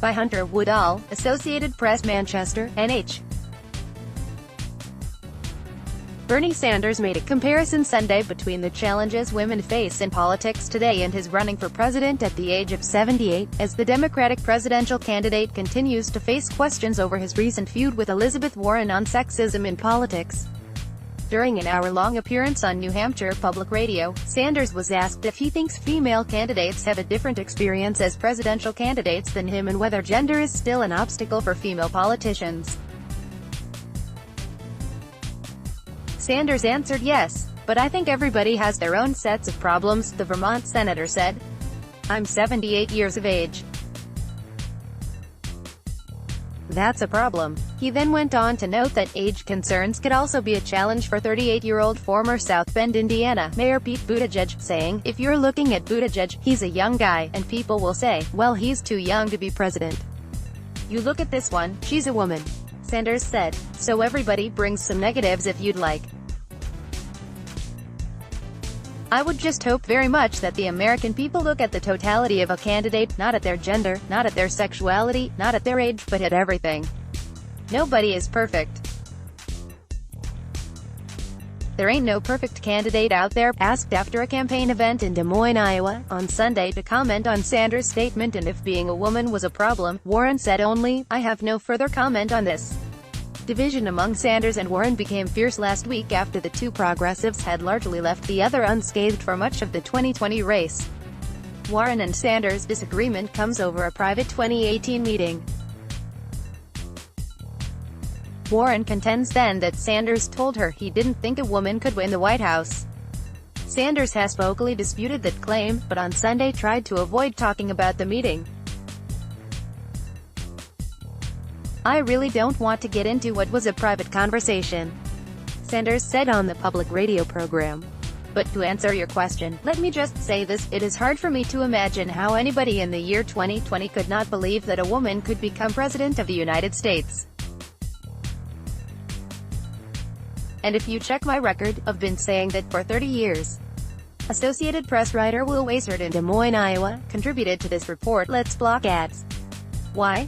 By Hunter Woodall, Associated Press, Manchester, NH. Bernie Sanders made a comparison Sunday between the challenges women face in politics today and his running for president at the age of 78, as the Democratic presidential candidate continues to face questions over his recent feud with Elizabeth Warren on sexism in politics. During an hour-long appearance on New Hampshire Public Radio, Sanders was asked if he thinks female candidates have a different experience as presidential candidates than him and whether gender is still an obstacle for female politicians. Sanders answered yes, but I think everybody has their own sets of problems, the Vermont senator said. I'm 78 years of age. That's a problem. He then went on to note that age concerns could also be a challenge for 38-year-old former South Bend, Indiana, Mayor Pete Buttigieg, saying, if you're looking at Buttigieg, he's a young guy, and people will say, well, he's too young to be president. You look at this one, she's a woman. Sanders said, so everybody brings some negatives if you'd like. I would just hope very much that the American people look at the totality of a candidate, not at their gender, not at their sexuality, not at their age, but at everything. Nobody is perfect. There ain't no perfect candidate out there. Asked after a campaign event in Des Moines, Iowa, on Sunday to comment on Sanders' statement and if being a woman was a problem, Warren said only, I have no further comment on this. Division among Sanders and Warren became fierce last week after the two progressives had largely left the other unscathed for much of the 2020 race. Warren and Sanders' disagreement comes over a private 2018 meeting. Warren contends then that Sanders told her he didn't think a woman could win the White House. Sanders has vocally disputed that claim, but on Sunday tried to avoid talking about the meeting. I really don't want to get into what was a private conversation, Sanders said on the public radio program. But to answer your question, let me just say this, it is hard for me to imagine how anybody in the year 2020 could not believe that a woman could become president of the United States. And if you check my record, I've been saying that for 30 years. Associated Press writer Will Wasert in Des Moines, Iowa, contributed to this report. Let's block ads. Why?